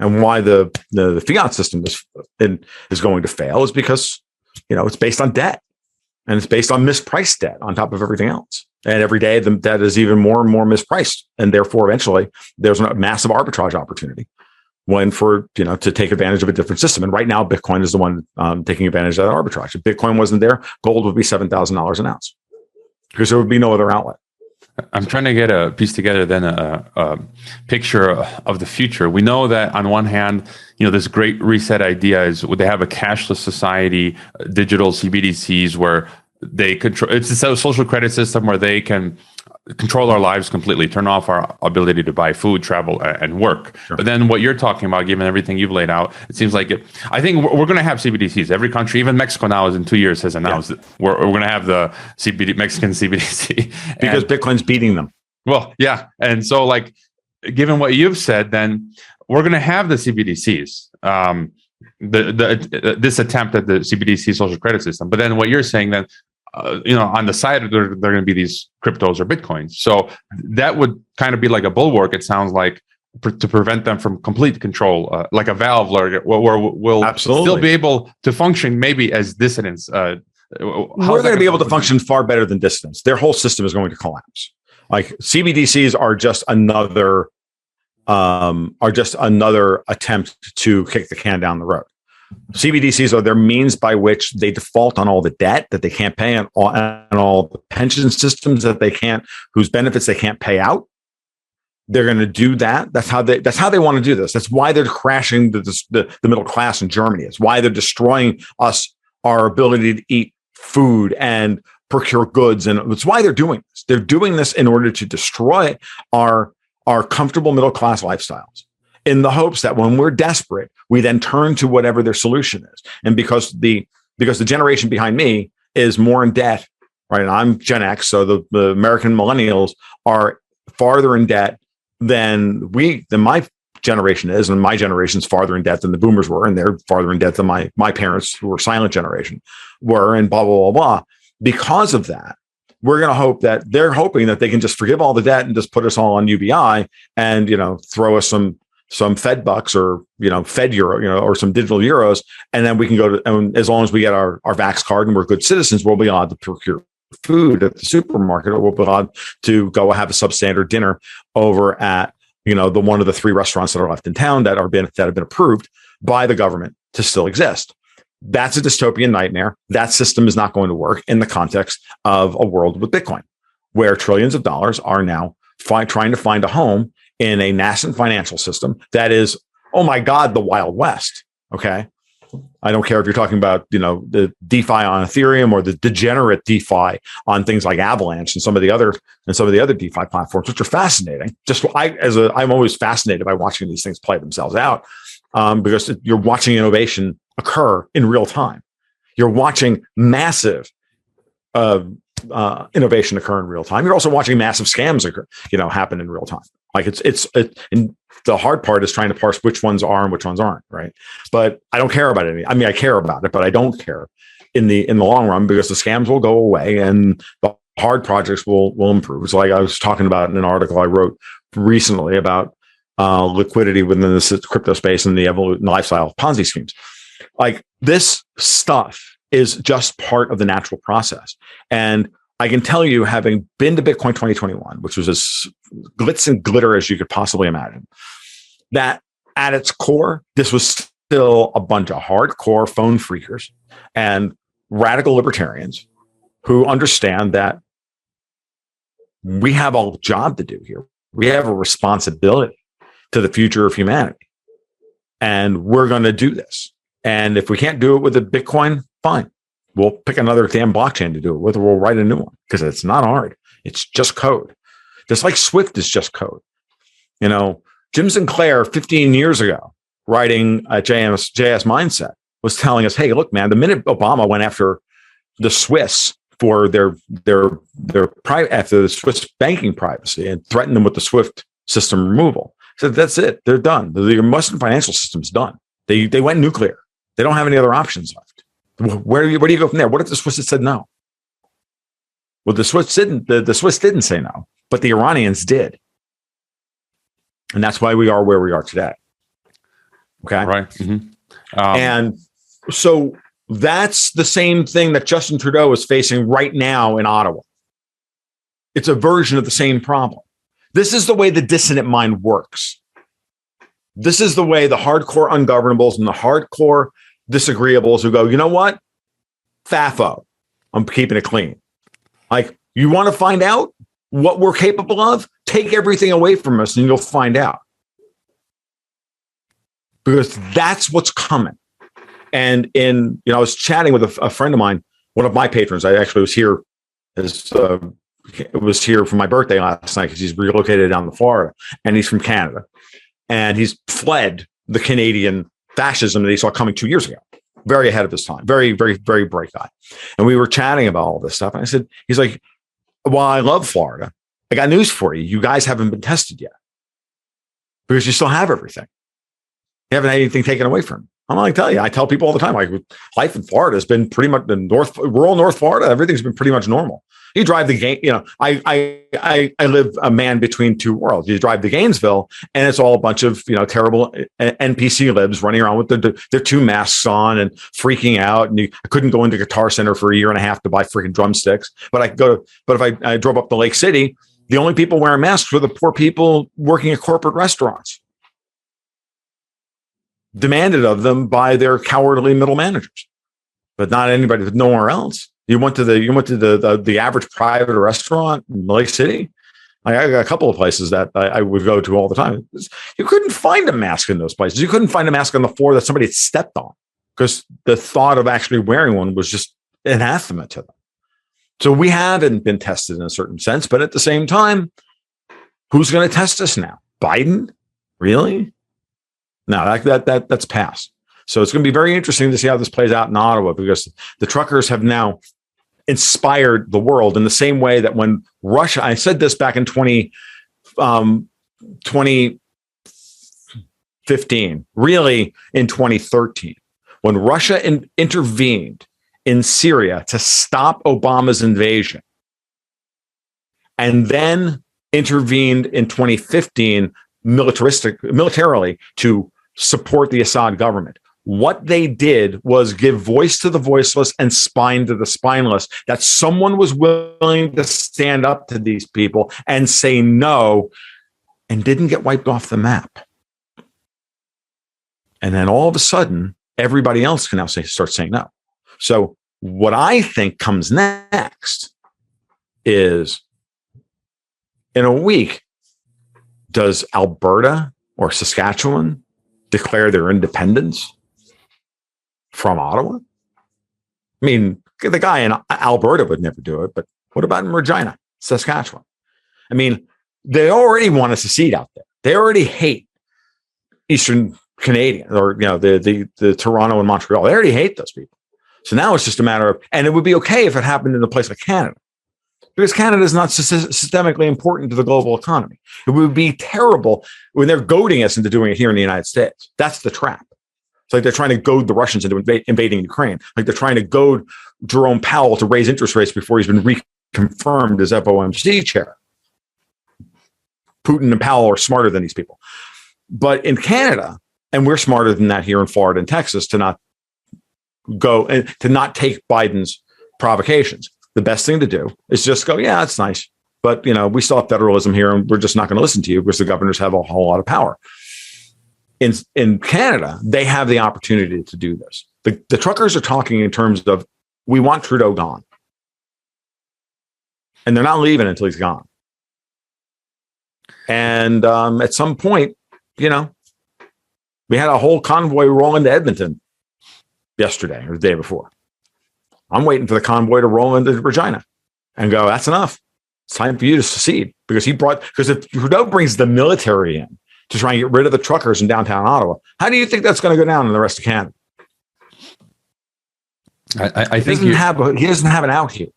And why the fiat system is going to fail is because, it's based on debt, and it's based on mispriced debt on top of everything else. And every day the debt is even more and more mispriced. And therefore, eventually there's a massive arbitrage opportunity to take advantage of a different system. And right now, Bitcoin is the one taking advantage of that arbitrage. If Bitcoin wasn't there, gold would be $7,000 an ounce because there would be no other outlet. I'm trying to get a piece together then a picture of the future. We know that on one hand, this great reset idea is would they have a cashless society, digital CBDCs where they control. It's a social credit system where they can control our lives completely, turn off our ability to buy food, travel, and work. Sure. But then what you're talking about, given everything you've laid out, it seems like I think we're going to have CBDCs. Every country, even Mexico now, in 2 years has announced that we're going to have the Mexican CBDC. Because Bitcoin's beating them. Well, yeah. And so given what you've said, then we're going to have the CBDCs. This attempt at the CBDC social credit system. But then what you're saying then, on the side, there are going to be these cryptos or Bitcoins. So that would kind of be like a bulwark, it sounds like, to prevent them from complete control, like a valve, where we'll Absolutely. Still be able to function maybe as dissidents. We're going to be able to function far better than dissidents. Their whole system is going to collapse. Like CBDCs are just another attempt to kick the can down the road. CBDCs are their means by which they default on all the debt that they can't pay and all the pension systems whose benefits they can't pay out. They're going to do that. That's how they want to do this. That's why they're crashing the middle class in Germany. It's why they're destroying our ability to eat food and procure goods. And it's why they're doing this. They're doing this in order to destroy our comfortable middle class lifestyles, in the hopes that when we're desperate, we then turn to whatever their solution is. And because the generation behind me is more in debt, right? And I'm Gen X, so the American millennials are farther in debt than my generation is, and my generation's farther in debt than the boomers were, and they're farther in debt than my parents, who were silent generation, were, and blah, blah, blah, blah. Because of that, we're going to hope that they're hoping that they can just forgive all the debt and just put us all on UBI and, throw us some Fed bucks or, Fed euro, or some digital euros. And then we can and as long as we get our Vax card and we're good citizens, we'll be allowed to procure food at the supermarket, or we'll be allowed to go have a substandard dinner over at, the one of the 3 restaurants that are left in town that have been approved by the government to still exist. That's a dystopian nightmare. That system is not going to work in the context of a world with Bitcoin, where trillions of dollars are now trying to find a home in a nascent financial system that is, oh my God, the Wild West. Okay. I don't care if you're talking about, the DeFi on Ethereum or the degenerate DeFi on things like Avalanche and some of the other DeFi platforms, which are fascinating. I'm always fascinated by watching these things play themselves out, because you're watching innovation occur in real time. You're watching massive innovation occur in real time. You're also watching massive scams occur, happen in real time. Like and the hard part is trying to parse which ones are and which ones aren't, right? But I don't care about any. I mean, I care about it, but I don't care in the long run, because the scams will go away and the hard projects will improve. So, like I was talking about in an article I wrote recently about liquidity within the crypto space and the lifestyle of Ponzi schemes. Like, this stuff is just part of the natural process. And I can tell you, having been to Bitcoin 2021, which was as glitz and glitter as you could possibly imagine, that at its core, this was still a bunch of hardcore phone freakers and radical libertarians who understand that we have a job to do here. We have a responsibility to the future of humanity. And we're going to do this. And if we can't do it with a Bitcoin, fine. We'll pick another damn blockchain to do it with, or we'll write a new one, because it's not hard. It's just code. Just like Swift is just code. Jim Sinclair, 15 years ago, writing at JS Mindset, was telling us, hey, look, man, the minute Obama went after the Swiss for their after the Swiss banking privacy and threatened them with the Swift system removal, said that's it. They're done. The Western financial system's done. They went nuclear. They don't have any other options left. Where do you go from there? What if the Swiss had said no? Well, the Swiss didn't say no, but the Iranians did. And that's why we are where we are today. Okay. Right. And so that's the same thing that Justin Trudeau is facing right now in Ottawa. It's a version of the same problem. This is the way the dissident mind works. This is the way the hardcore ungovernables and the hardcore disagreeables who go, you know what? FAFO. I'm keeping it clean. Like, you want to find out what we're capable of? Take everything away from us and you'll find out. Because that's what's coming. And I was chatting with a friend of mine, one of my patrons. I actually was here for my birthday last night because he's relocated down to Florida and he's from Canada. And he's fled the Canadian fascism that he saw coming 2 years ago. Very ahead of his time. Very, very, very bright guy. And we were chatting about all this stuff. And I said, he's like, well, I love Florida. I got news for you. You guys haven't been tested yet because you still have everything. You haven't had anything taken away from you. I'm like, I tell people all the time, like, life in Florida has been pretty much rural North Florida. Everything's been pretty much normal. You drive the game, I live a man between two worlds. You drive to Gainesville and it's all a bunch of, terrible NPC libs running around with their two masks on and freaking out. And I couldn't go into Guitar Center for a year and a half to buy freaking drumsticks. But if I drove up to Lake City, the only people wearing masks were the poor people working at corporate restaurants, demanded of them by their cowardly middle managers, but not anybody nowhere else. You went to the average private restaurant in Lake City. I got a couple of places that I would go to all the time. You couldn't find a mask in those places. You couldn't find a mask on the floor that somebody had stepped on because the thought of actually wearing one was just anathema to them. So we haven't been tested in a certain sense, but at the same time, who's going to test us now? Biden? Really? No, that's passed. So it's going to be very interesting to see how this plays out in Ottawa because the truckers have now inspired the world in the same way that when Russia, I said this back in 2015, really in 2013, when Russia intervened in Syria to stop Obama's invasion and then intervened in 2015 militarily to support the Assad government. What they did was give voice to the voiceless and spine to the spineless, that someone was willing to stand up to these people and say no and didn't get wiped off the map. And then all of a sudden, everybody else can now start saying no. So what I think comes next is in a week, does Alberta or Saskatchewan declare their independence from Ottawa? I mean, the guy in Alberta would never do it, but what about in Regina, Saskatchewan? I mean, they already want to secede out there. They already hate Eastern Canadian or, the Toronto and Montreal. They already hate those people. So now it's just a matter of, and it would be okay if it happened in a place like Canada, because Canada is not systemically important to the global economy. It would be terrible when they're goading us into doing it here in the United States. That's the trap. It's like they're trying to goad the Russians into invading Ukraine. Like they're trying to goad Jerome Powell to raise interest rates before he's been reconfirmed as FOMC chair. Putin and Powell are smarter than these people. But in Canada, and we're smarter than that here in Florida and Texas, to not go and to not take Biden's provocations. The best thing to do is just go, yeah, that's nice. But, we still have federalism here and we're just not going to listen to you because the governors have a whole lot of power. In Canada, they have the opportunity to do this. The truckers are talking in terms of, we want Trudeau gone. And they're not leaving until he's gone. And at some point, we had a whole convoy roll into Edmonton yesterday or the day before. I'm waiting for the convoy to roll into Regina and go, that's enough. It's time for you to secede. Because if Trudeau brings the military in to try and get rid of the truckers in downtown Ottawa, how do you think that's going to go down in the rest of Canada? I think he doesn't have an out here.